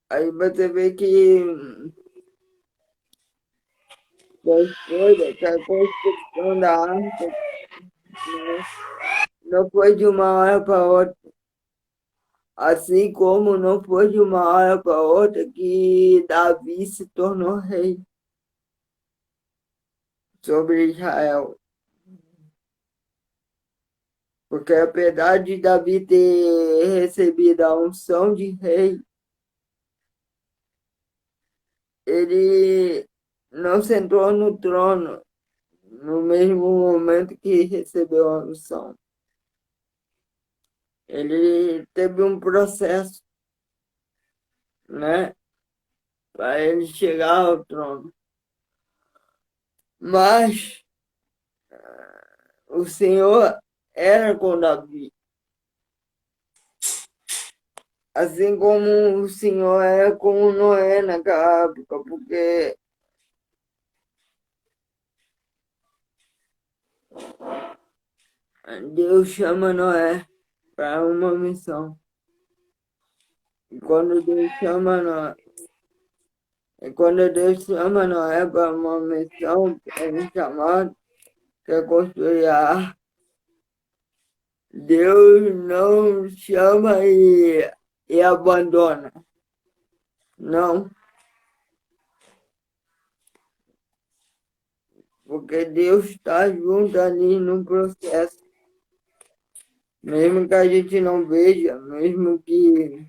Aí você vê que depois dessa construção da arca, né, não foi de uma hora para outra. Assim como não foi de uma hora para outra que Davi se tornou rei sobre Israel. Porque apesar de Davi ter recebido a unção de rei, ele não sentou no trono no mesmo momento que recebeu a unção. Ele teve um processo, né, para ele chegar ao trono. Mas o Senhor era com Davi, assim como o Senhor era com Noé naquela época, porque Deus chama Noé para uma missão. E quando Deus chama Noé para uma missão, é um chamado, que é construir a arca, Deus não chama e abandona. Não, porque Deus está junto ali no processo. Mesmo que a gente não veja, mesmo que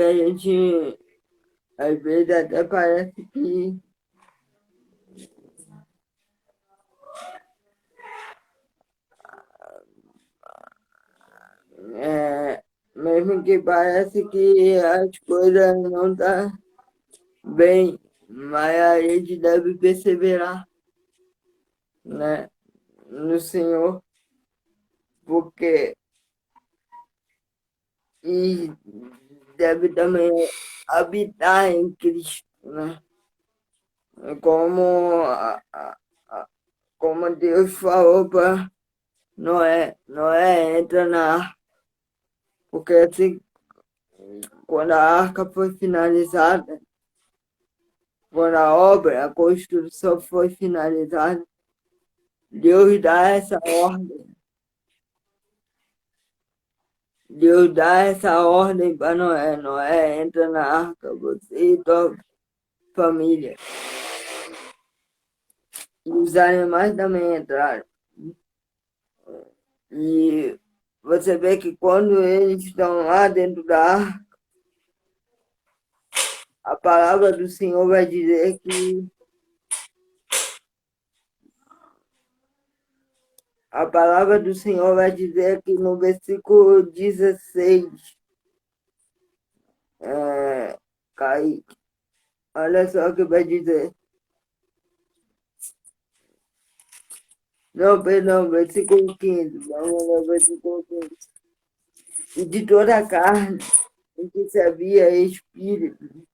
a gente, às vezes, até parece que mesmo que parece que as coisas não estão bem, mas a gente deve perseverar, né, no Senhor, porque e deve também habitar em Cristo, né? Como, como Deus falou para Noé, Noé entra na arca, porque assim, quando a arca foi finalizada, quando a obra, a construção foi finalizada, Deus dá essa ordem. Deus dá essa ordem para Noé. Noé entra na arca, você e tua família. os animais também entraram. E você vê que quando eles estão lá dentro da arca, a palavra do Senhor vai dizer que a palavra do Senhor vai dizer que no versículo 16, Kaique, olha só o que vai dizer. Não, perdão, versículo 15. Vamos ler o versículo 15. E de toda a carne em que se havia espírito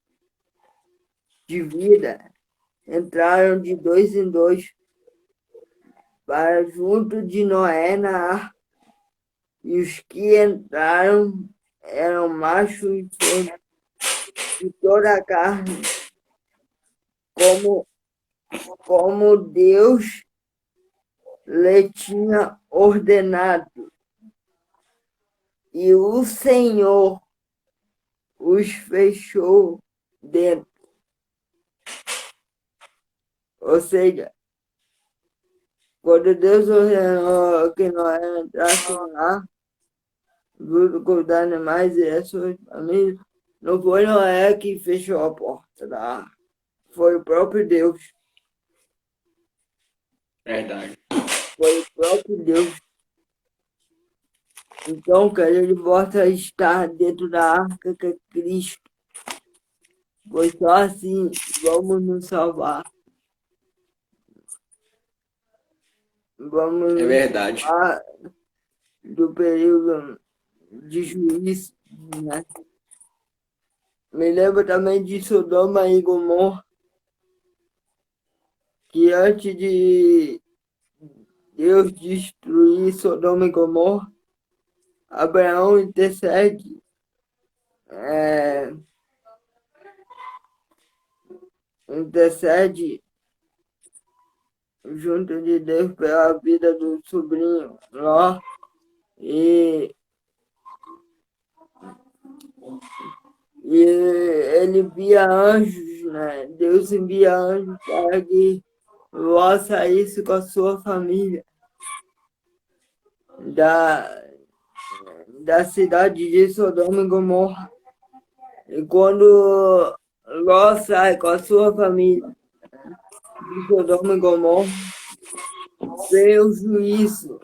de vida, entraram de dois em dois para junto de Noé na arca. E os que entraram eram machos e fêmeas de toda a carne, como Deus lhe tinha ordenado. E o Senhor os fechou dentro. Ou seja, quando Deus ordenou que Noé entrasse lá, junto com os animais e as suas famílias, não foi Noé que fechou a porta da arca, foi o próprio Deus. Verdade. Foi o próprio Deus. Então, que ele volta a estar dentro da arca que é Cristo. Pois só assim vamos nos salvar. Vamos É nos verdade. salvar do período de juízo, né? Me lembro também de Sodoma e Gomorra, que antes de Deus destruir Sodoma e Gomorra, Abraão é, intercede junto de Deus pela vida do sobrinho Ló, e, e ele envia anjos, né? Deus envia anjos para que Ló saísse com a sua família da, da cidade de Sodoma e Gomorra. E quando Ló sai com a sua família de Sodoma e Gomorra, vem o juízo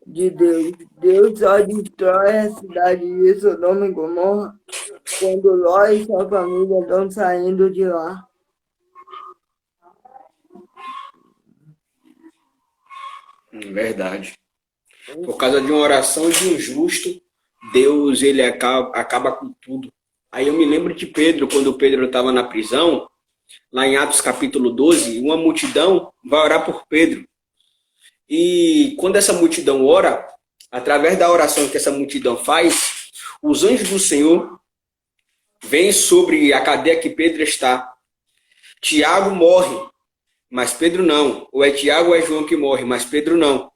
de Deus. Deus só destrói a cidade de Sodoma e Gomorra quando Ló e sua família estão saindo de lá. Verdade. Por causa de uma oração de um justo, Deus ele acaba com tudo. Aí eu me lembro de Pedro, quando Pedro estava na prisão, lá em Atos capítulo 12, uma multidão vai orar por Pedro. E quando essa multidão ora, através da oração que essa multidão faz, os anjos do Senhor vêm sobre a cadeia que Pedro está. Tiago morre, mas Pedro não. Ou é Tiago ou é João que morre, mas Pedro não.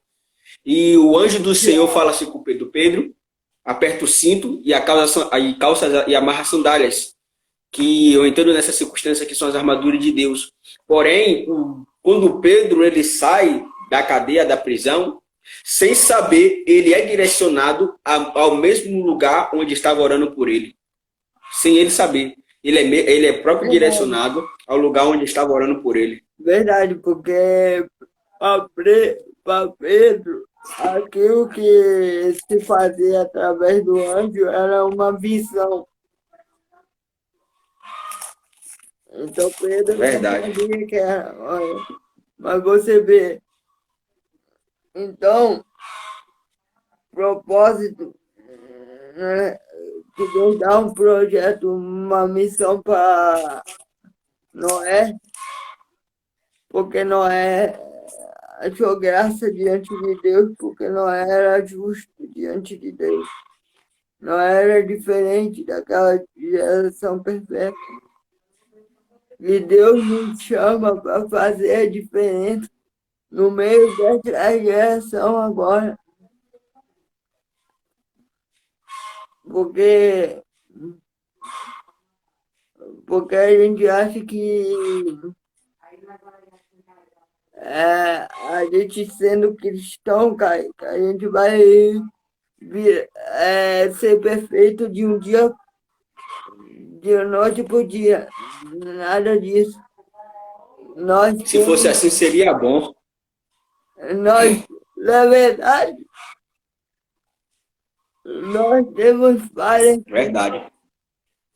E o anjo do Senhor fala assim com Pedro: Pedro, aperta o cinto e calça e amarra sandálias. Que eu entendo nessa circunstância que são as armaduras de Deus. Porém, quando Pedro ele sai da cadeia da prisão, sem saber, ele é direcionado ao mesmo lugar onde estava orando por ele. Sem ele saber. Ele é próprio Verdade, direcionado ao lugar onde estava orando por ele. verdade, porque para Pedro, aquilo que se fazia através do anjo era uma visão. Então Pedro não Verdade. sabia que era, olha, mas você vê. Então, propósito, né? Que Deus dá um projeto, uma missão para Noé, porque Noé achou graça diante de Deus, porque Noé era justo diante de Deus. Noé era diferente daquela geração perfeita. E Deus nos chama para fazer a diferença no meio dessa geração agora. Porque, porque a gente acha que a gente sendo cristão, cara, que a gente vai ser perfeito de um dia, de noite para dia. Nada disso. Nós Se fosse temos, assim, seria bom. nós, na verdade, nós temos falhas, sim. Verdade.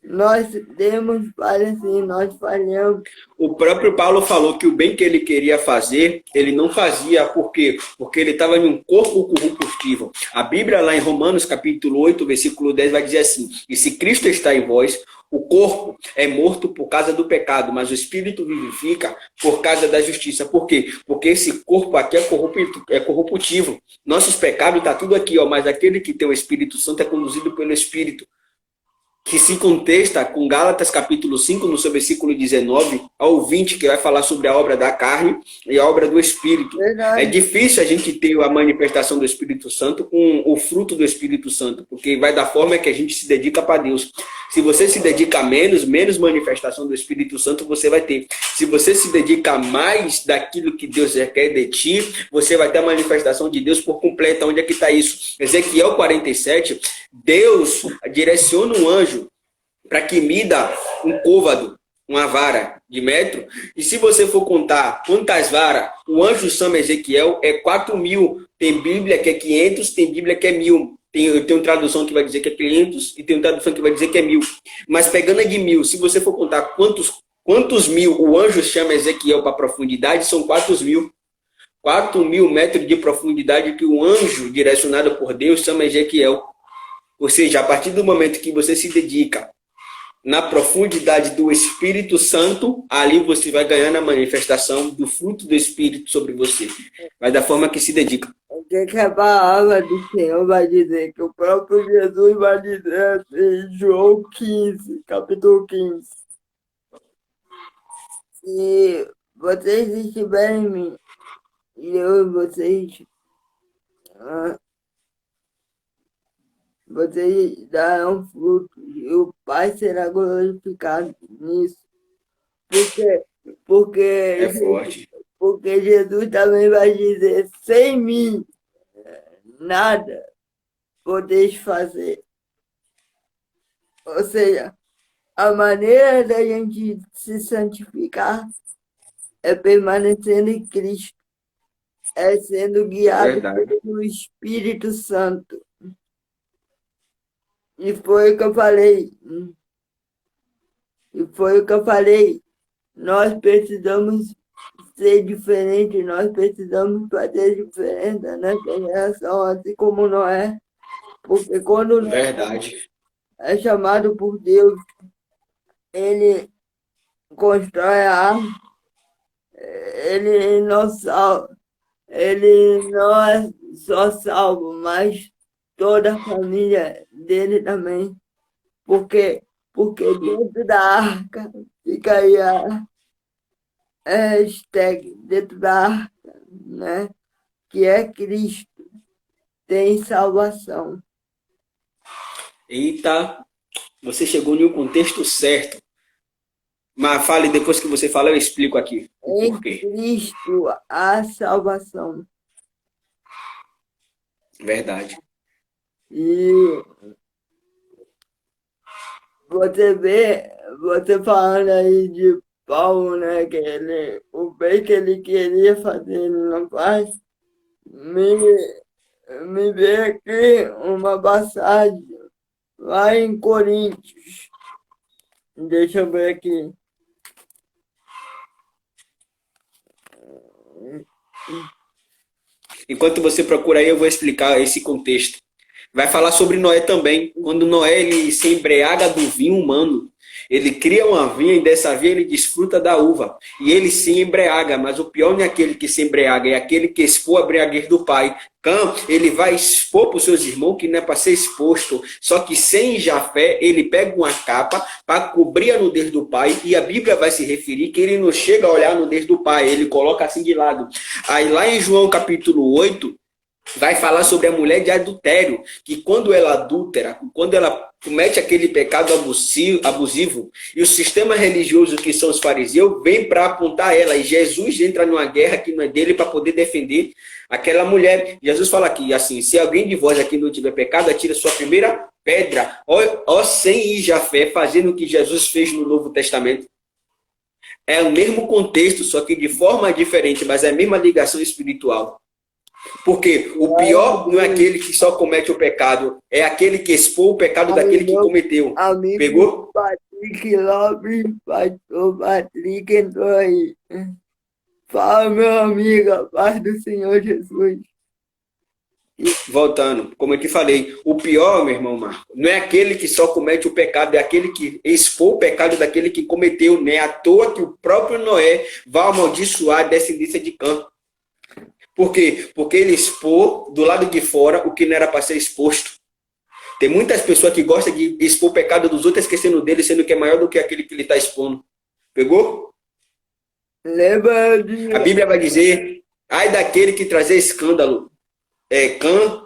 Nós temos falhas, sim, nós falhamos. O próprio Paulo falou que o bem que ele queria fazer, ele não fazia. Por quê? Porque ele estava em um corpo corruptível. A Bíblia, lá em Romanos, capítulo 8, versículo 10, vai dizer assim: e se Cristo está em vós, o corpo é morto por causa do pecado, mas o espírito vivifica por causa da justiça. Por quê? Porque esse corpo aqui é corruptível. Nossos pecados está tudo aqui, ó, mas aquele que tem o Espírito Santo é conduzido pelo Espírito, que se contesta com Gálatas capítulo 5, no seu versículo 19 ao 20, que vai falar sobre a obra da carne e a obra do Espírito. É Verdade. difícil a gente ter a manifestação do Espírito Santo com o fruto do Espírito Santo, porque vai da forma que a gente se dedica para Deus. Se você se dedica menos manifestação do Espírito Santo você vai ter. Se você se dedica mais daquilo que Deus requer de ti, você vai ter a manifestação de Deus por completo. Onde é que está isso? Ezequiel 47, Deus direciona um anjo para que mida um côvado, uma vara de metro. E se você for contar quantas varas, o anjo chama Ezequiel, é 4.000. Tem Bíblia que é 500, tem Bíblia que é 1.000. Tem uma tradução que vai dizer que é 500 e tem uma tradução que vai dizer que é 1.000. Mas pegando a de 1.000, se você for contar quantos mil o anjo chama Ezequiel para profundidade, são 4.000. 4.000 metros de profundidade que o anjo, direcionado por Deus, chama Ezequiel. Ou seja, a partir do momento que você se dedica na profundidade do Espírito Santo, ali você vai ganhando a manifestação do fruto do Espírito sobre você. Vai da forma que se dedica. O que a palavra do Senhor vai dizer? Que o próprio Jesus vai dizer assim, em João 15, capítulo 15. Se vocês estiverem em mim e eu e vocês, ah, vocês darão fruto e o Pai será glorificado nisso. Porque, É porque, forte. porque Jesus também vai dizer, sem mim, nada podeis fazer. Ou seja, a maneira da gente se santificar é permanecendo em Cristo, é sendo guiado Verdade. pelo Espírito Santo. E foi o que eu falei. E foi o que eu falei. Nós precisamos ser diferentes, nós precisamos fazer diferença nessa geração, assim como Noé. Porque quando Noé Verdade. é chamado por Deus, ele constrói a arca, ele não salva, ele não é só salvo, mas toda a família dele também. Porque dentro da arca fica aí a hashtag dentro da arca, né? Que é Cristo, tem salvação. Eita, você chegou no contexto certo. Mas fale, depois que você fala, eu explico aqui o Em porquê. Cristo há salvação. Verdade. E você falando aí de Paulo, né? O bem que ele queria fazer, ele não faz. Me, me veio aqui uma passagem lá em Coríntios. Deixa eu ver aqui. Enquanto você procura aí, eu vou explicar esse contexto. Vai falar sobre Noé também. Quando Noé ele se embriaga do vinho humano, ele cria uma vinha e dessa vinha ele desfruta da uva. E ele se embriaga, mas o pior não é aquele que se embriaga, é aquele que expõe a embriaguez do pai. Então, ele vai expor para os seus irmãos que não é para ser exposto. Só que sem Jafé, ele pega uma capa para cobrir a nudez do pai. E a Bíblia vai se referir que ele não chega a olhar a nudez do pai, ele coloca assim de lado. Aí lá em João capítulo 8, vai falar sobre a mulher de adultério, que quando ela adúltera, quando ela comete aquele pecado abusivo, e o sistema religioso, que são os fariseus, vem para apontar ela. E Jesus entra numa guerra que não é dele para poder defender aquela mulher. Jesus fala aqui, assim, se alguém de vós aqui não tiver pecado, atira sua primeira pedra. Ó Sem e Jafé, fazendo o que Jesus fez no Novo Testamento. É o mesmo contexto, só que de forma diferente, mas é a mesma ligação espiritual. Porque o pior não é aquele que só comete o pecado, é aquele que expõe o pecado daquele que cometeu. Amigo Pegou? Patrick Lopes, pastor Patrick entrou aí. Fala, meu amigo, a paz do Senhor Jesus. Voltando, como eu te falei, o pior, meu irmão Marco, não é aquele que só comete o pecado, é aquele que expõe o pecado daquele que cometeu. Não é à toa que o próprio Noé vai amaldiçoar a descendência de Cã. Por quê? Porque ele expôs do lado de fora o que não era para ser exposto. Tem muitas pessoas que gostam de expor o pecado dos outros, esquecendo dele, sendo que é maior do que aquele que ele está expondo. Pegou? Lembra de... A Bíblia vai dizer, ai daquele que trazer escândalo. Cã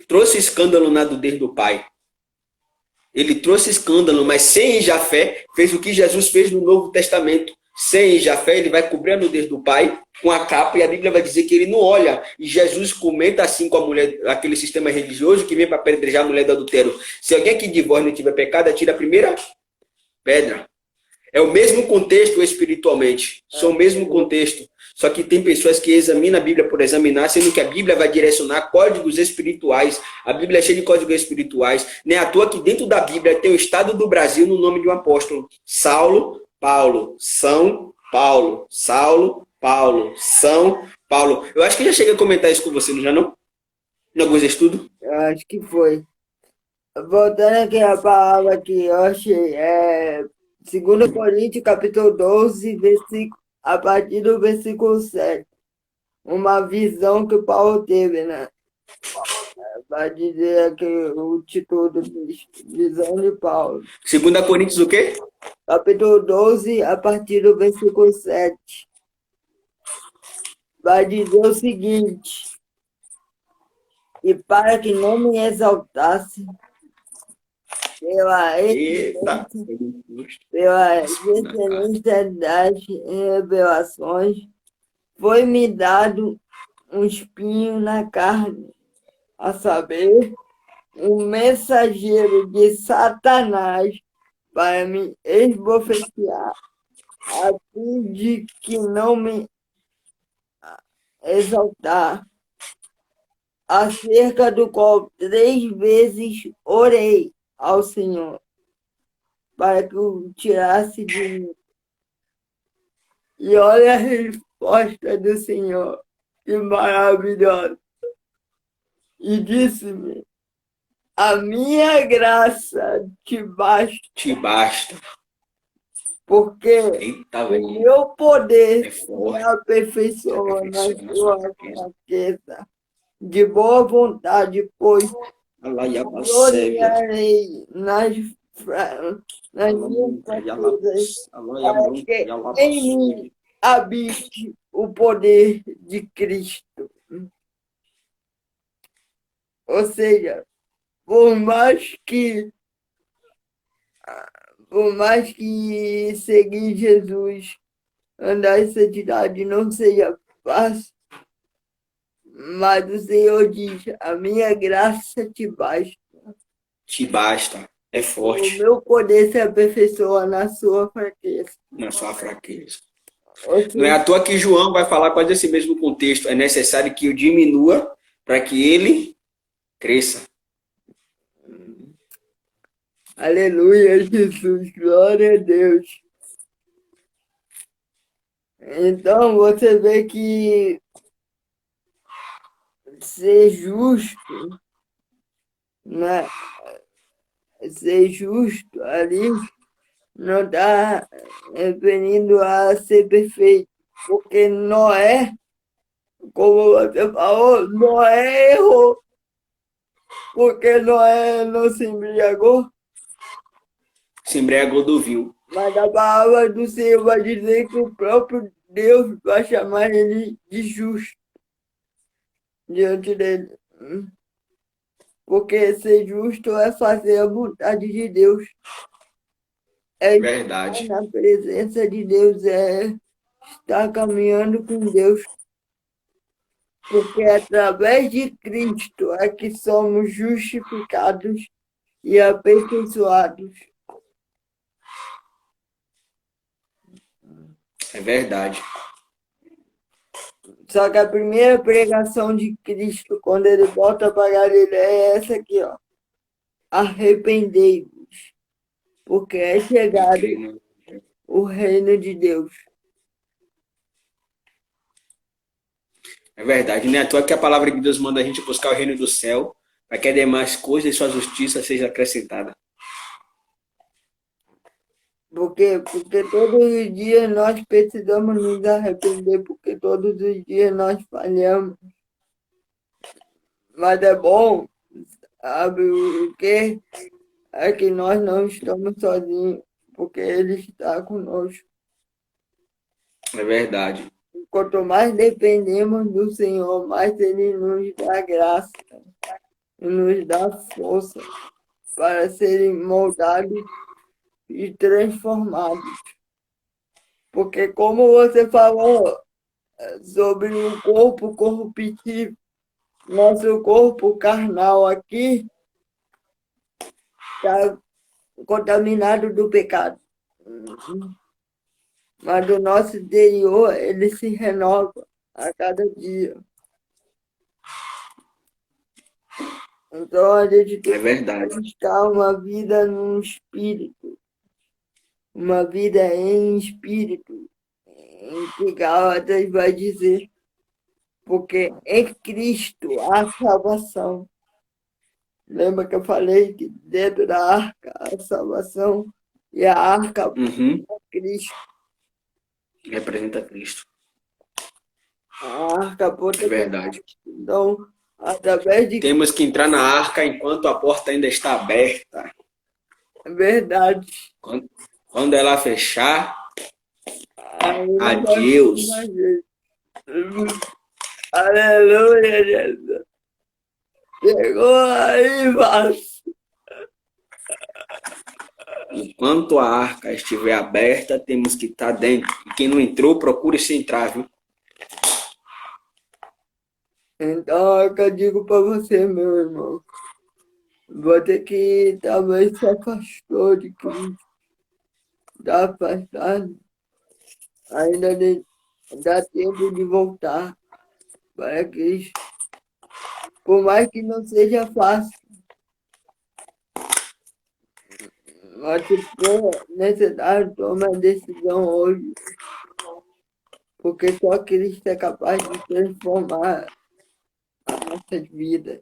trouxe escândalo na nudez do pai. Ele trouxe escândalo, mas Sem e Jafé fez o que Jesus fez no Novo Testamento. Sem e Jafé, ele vai cobrir a nudez do pai com a capa, e a Bíblia vai dizer que ele não olha. E Jesus comenta assim com a mulher, aquele sistema religioso que vem para apedrejar a mulher do adultério. Se alguém aqui de vós não tiver pecado, atira a primeira pedra. É o mesmo contexto espiritualmente. São o mesmo contexto. Só que tem pessoas que examinam a Bíblia por examinar, sendo que a Bíblia vai direcionar códigos espirituais. A Bíblia é cheia de códigos espirituais. Nem à toa que dentro da Bíblia tem o estado do Brasil no nome de um apóstolo. Saulo, Paulo, São Paulo, Saulo, Paulo, São Paulo. Eu acho que já cheguei a comentar isso com você, não já não? Em alguns estudos? Eu acho que foi. Voltando aqui a palavra que eu achei, 2 Coríntios, capítulo 12, a partir do versículo 7. Uma visão que Paulo teve, né? Vai dizer aqui o título do texto, visão de Paulo. 2 Coríntios o quê? Capítulo 12, a partir do versículo 7. Vai dizer o seguinte: e para que não me exaltasse pela Eita! excelência das revelações, foi-me dado um espinho na carne, a saber, um mensageiro de Satanás para me esbofetear, a fim de que não me exaltar, acerca do qual 3 vezes orei ao Senhor, para que o tirasse de mim. E olha a resposta do Senhor, que maravilhosa. E disse-me: a minha graça te basta. Te basta. Porque Eita, o meu poder se forte. aperfeiçoa na sua fraqueza. De boa vontade, pois gloriarei nas minhas fraquezas, para que em mim habite o poder de Cristo. Ou seja, por mais que seguir Jesus, andar em santidade não seja fácil, mas o Senhor diz: a minha graça te basta. Te basta. É forte. O meu poder se aperfeiçoa na sua fraqueza. Na sua fraqueza. Não é à toa que João vai falar quase esse mesmo contexto. É necessário que eu diminua para que ele cresça. Aleluia, Jesus, glória a Deus. Então, você vê que ser justo, né? Ser justo ali não está referindo a ser perfeito, porque Noé, como você falou, Noé errou, porque Noé não se embriagou. Se embriagou do vinho. Mas a palavra do Senhor vai dizer que o próprio Deus vai chamar ele de justo diante dele. Porque ser justo é fazer a vontade de Deus, é estar Verdade. na presença de Deus, é estar caminhando com Deus, porque é através de Cristo é que somos justificados e aperfeiçoados. É verdade. Só que a primeira pregação de Cristo, quando ele volta para Galiléia, é essa aqui, ó. Arrependei-vos, porque é E chegado creio no- o reino de Deus. É verdade, né? À toa que a palavra de Deus manda a gente buscar o reino do céu, para que as demais coisas e sua justiça seja acrescentada. Porque todos os dias nós precisamos nos arrepender, porque todos os dias nós falhamos. Mas é bom, sabe o quê? É que nós não estamos sozinhos, porque Ele está conosco. É verdade. Quanto mais dependemos do Senhor, mais Ele nos dá graça e nos dá força para serem moldados e transformados. Porque, como você falou sobre o corpo corruptível, nosso corpo carnal aqui está contaminado do pecado. Mas o nosso interior, ele se renova a cada dia. Então a gente É tem que verdade. buscar uma vida no espírito, uma vida em espírito, em que Gálatas vai dizer, porque em Cristo há salvação. Lembra que eu falei que dentro da arca há salvação e a arca Uhum. é Cristo, Representa Cristo. a arca É aponta para verdade. Cristo. Então, através de Temos que entrar na arca enquanto a porta ainda está aberta. verdade, Quando ela fechar, aí não vai ter adeus. mais jeito. Aleluia, Jesus. Chegou aí, mas Enquanto a arca estiver aberta, temos que estar dentro. E quem não entrou, procure se entrar, viu? então é o que eu digo para você, meu irmão. Você que talvez se afastou de Cristo, está afastado, dá tempo de voltar para Cristo. Por mais que não seja fácil, mas se for necessário, tome a decisão hoje, porque só Cristo é capaz de transformar as nossas vidas.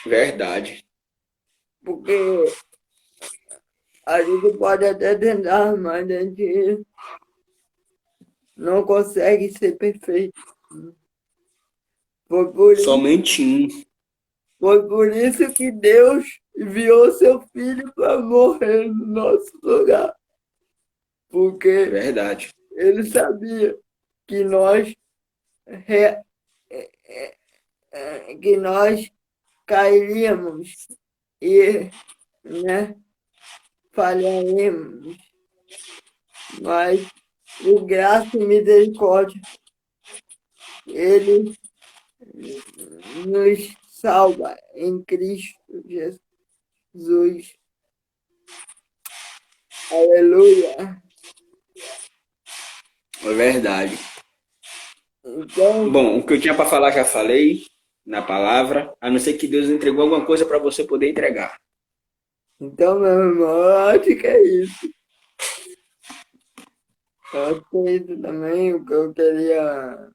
Verdade. Porque a gente pode até tentar, mas a gente não consegue ser perfeito. Foi por isso, Somente um. foi por isso que Deus enviou seu filho para morrer no nosso lugar. Porque Verdade. ele sabia que re- que nós cairíamos e, né, falharemos. Mas, por graça e misericórdia, ele nos salva em Cristo Jesus. Aleluia. É verdade. Então, Bom, o que eu tinha para falar já falei na palavra, a não ser que Deus entregou alguma coisa para você poder entregar. meu irmão, eu acho que é isso. Eu acho que é isso também o que eu queria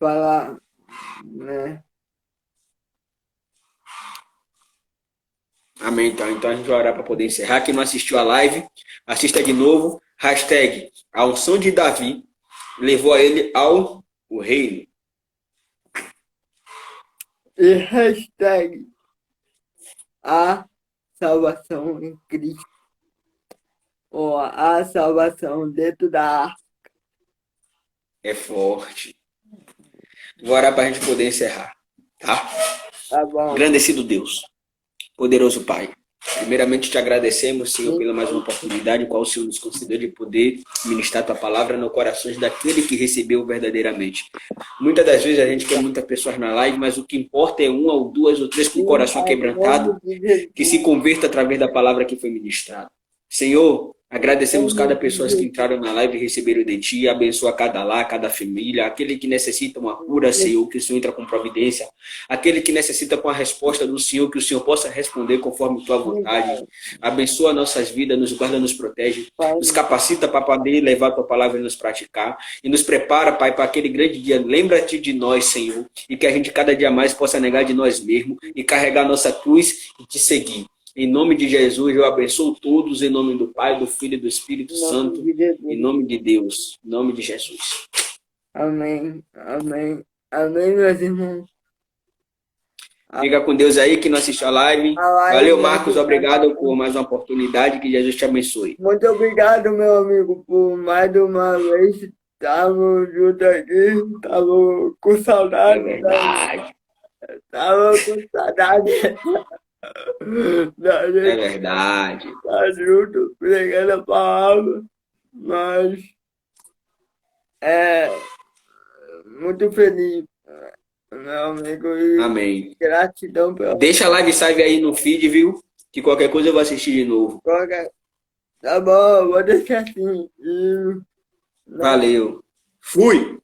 falar, né? Amém. Então a gente vai orar para poder encerrar. Quem não assistiu a live, assista de novo. Hashtag a unção de Davi levou a ele ao o reino. E hashtag a salvação em Cristo, ou a salvação dentro da arca. É forte. Vou orar para a gente poder encerrar. tá? Tá bom. Agradecido Deus, poderoso Pai. Primeiramente te agradecemos, Senhor, pela mais uma oportunidade, qual o Senhor nos concedeu de poder ministrar tua palavra no coração daquele que recebeu verdadeiramente. Muitas das vezes a gente quer muitas pessoas na live, mas o que importa é uma ou duas ou três com o coração quebrantado que se converta através da palavra que foi ministrada. Senhor, agradecemos cada pessoa que entraram na live e receberam de Ti, abençoa cada lar, cada família, aquele que necessita uma cura, Senhor, que o Senhor entra com providência, aquele que necessita com a resposta do Senhor, que o Senhor possa responder conforme Tua vontade. Abençoa nossas vidas, nos guarda, nos protege, nos capacita para poder levar a Tua palavra e nos praticar, e nos prepara, Pai, para aquele grande dia. Lembra-te de nós, Senhor, e que a gente cada dia mais possa negar de nós mesmos e carregar nossa cruz e Te seguir. Em nome de Jesus, eu abençoo todos, em nome do Pai, do Filho e do Espírito Santo, em nome de Deus, em nome de Jesus. Amém, amém, amém, meus irmãos. Fica com Deus aí que não assistiu a live. Valeu, Marcos, obrigado por mais uma oportunidade, que Jesus te abençoe. Muito obrigado, meu amigo, por mais uma vez estarmos juntos aqui, estava com saudade. É verdade. Estava com saudade. Da gente É verdade. estar junto, pregando a palavra, mas é muito feliz, meu amigo, e Amém. gratidão pela Deixa a live salve aí no feed, viu? Que qualquer coisa eu vou assistir de novo. troca. Tá bom, vou deixar assim. Valeu. Fui!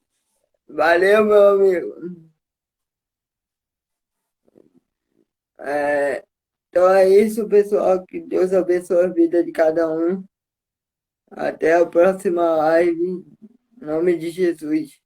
Valeu, meu amigo. Então é isso, pessoal. Que Deus abençoe a vida de cada um. Até a próxima live. Em nome de Jesus.